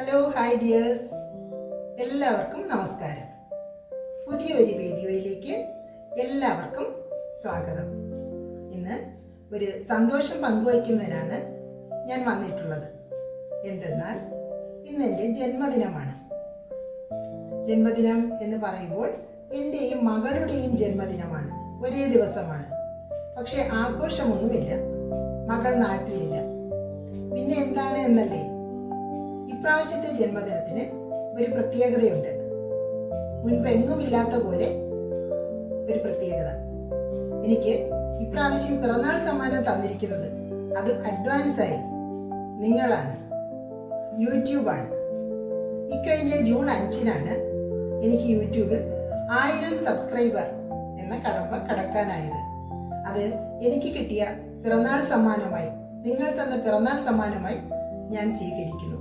Hello hi dears, എല്ലാവർക്കും നമസ്കാരം. പുതിയൊരു വീഡിയോയിലേക്ക് എല്ലാവർക്കും സ്വാഗതം. ഇന്ന് ഒരു സന്തോഷം പങ്കുവയ്ക്കുന്നതിനാണ് ഞാൻ വന്നിട്ടുള്ളത്. എന്തെന്നാൽ ഇന്ന് എൻ്റെ ജന്മദിനമാണ്. ജന്മദിനം എന്ന് പറയുമ്പോൾ എൻ്റെയും മകളുടെയും ജന്മദിനമാണ്. ഒരേ ദിവസമാണ്. പക്ഷെ ആഘോഷമൊന്നുമില്ല. മകൾ നാട്ടിലില്ല. പിന്നെ എന്താണ് എന്നല്ലേ, ഇപ്രാവശ്യത്തെ ജന്മദിനത്തിന് ഒരു പ്രത്യേകതയുണ്ട്. മുൻപെങ്ങുമില്ലാത്ത പോലെ ഒരു പ്രത്യേകത. എനിക്ക് ഇപ്രാവശ്യം പിറന്നാൾ സമ്മാനം തന്നിരിക്കുന്നത് അത് അഡ്വാൻസായി നിങ്ങളാണ്, യൂട്യൂബാണ്. ഇക്കഴിഞ്ഞ ജൂൺ 5-നാണ് എനിക്ക് യൂട്യൂബിൽ 1000 സബ്സ്ക്രൈബർ എന്ന കടമ്പ കടക്കാനായത്. അത് എനിക്ക് കിട്ടിയ പിറന്നാൾ സമ്മാനമായി, നിങ്ങൾ തന്ന പിറന്നാൾ സമ്മാനമായി ഞാൻ സ്വീകരിക്കുന്നു.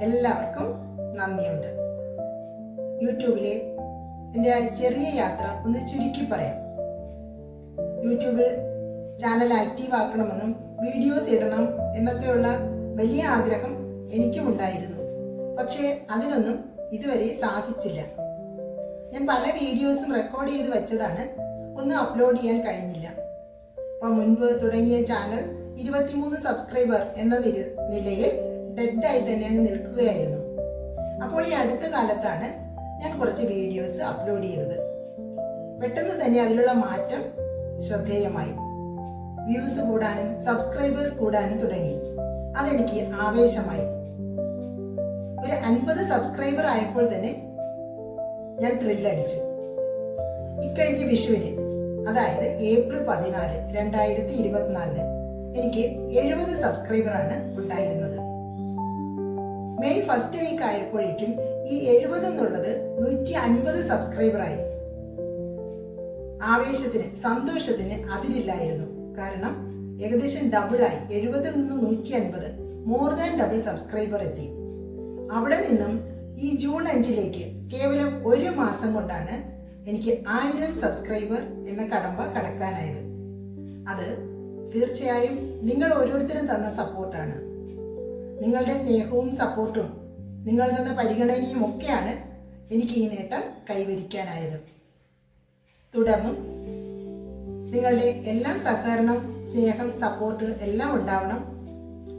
എല്ലാവർക്കും നന്ദിയുണ്ട്. യൂട്യൂബിലെ എൻ്റെ ചെറിയ യാത്ര ഒന്ന് ചുരുക്കി പറയാം. യൂട്യൂബിൽ ചാനൽ ആക്റ്റീവ് ആക്കണമെന്നും വീഡിയോസ് ഇടണം എന്നൊക്കെയുള്ള വലിയ ആഗ്രഹം എനിക്കും ഉണ്ടായിരുന്നു. പക്ഷേ അതിനൊന്നും ഇതുവരെ സാധിച്ചില്ല. ഞാൻ പല വീഡിയോസും റെക്കോർഡ് ചെയ്ത് വെച്ചതാണ്, ഒന്നും അപ്ലോഡ് ചെയ്യാൻ കഴിഞ്ഞില്ല. അപ്പം മുൻപ് തുടങ്ങിയ ചാനൽ 23 സബ്സ്ക്രൈബർ എന്ന നിലയിൽ ഡെഡായി തന്നെ അങ്ങ് നിൽക്കുകയായിരുന്നു. അപ്പോൾ ഈ അടുത്ത കാലത്താണ് ഞാൻ കുറച്ച് വീഡിയോസ് അപ്ലോഡ് ചെയ്തത്. പെട്ടെന്ന് തന്നെ അതിലുള്ള മാറ്റം ശ്രദ്ധേയമായി. വ്യൂസ് കൂടാനും സബ്സ്ക്രൈബേഴ്സ് കൂടാനും തുടങ്ങി. അതെനിക്ക് ആവേശമായി. ഒരു 50 സബ്സ്ക്രൈബർ ആയപ്പോൾ തന്നെ ഞാൻ ത്രില്ലടിച്ചു. ഇക്കഴിഞ്ഞ വിഷുവിന്, അതായത് ഏപ്രിൽ 14, 2024 എനിക്ക് 70 സബ്സ്ക്രൈബറാണ് ഉണ്ടായിരുന്നത്. മെയ് ഫസ്റ്റ് വീക്ക് ആയപ്പോഴേക്കും ഈ 70 എന്നുള്ളത് 150 സബ്സ്ക്രൈബറായി. ആവേശത്തിന്, സന്തോഷത്തിന് അതിരില്ലായിരുന്നു. കാരണം ഏകദേശം ഡബിളായി. 70-ൽ നിന്ന് 150, മോർ ദാൻ ഡബിൾ സബ്സ്ക്രൈബർ എത്തി. അവിടെ നിന്നും ഈ ജൂൺ 5-ലേക്ക് കേവലം ഒരു മാസം കൊണ്ടാണ് എനിക്ക് 1000 സബ്സ്ക്രൈബർ എന്ന കടമ്പ കടക്കാനായത്. അത് തീർച്ചയായും നിങ്ങൾ ഓരോരുത്തരും തന്ന സപ്പോർട്ടാണ്. നിങ്ങളുടെ സ്നേഹവും സപ്പോർട്ടും, നിങ്ങൾ തന്ന പരിഗണനയും ഒക്കെയാണ് എനിക്ക് ഈ നേട്ടം കൈവരിക്കാനായത്. തുടർന്നും നിങ്ങളുടെ എല്ലാം സഹകരണം, സ്നേഹം, സപ്പോർട്ട് എല്ലാം ഉണ്ടാവണം.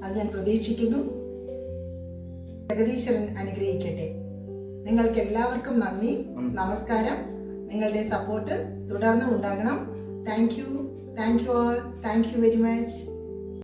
അത് ഞാൻ പ്രതീക്ഷിക്കുന്നു. ജഗദീശ്വരൻ അനുഗ്രഹിക്കട്ടെ. നിങ്ങൾക്ക് എല്ലാവർക്കും നന്ദി, നമസ്കാരം. നിങ്ങളുടെ സപ്പോർട്ട് തുടർന്നും ഉണ്ടാകണം. Thank you all. Thank you very much.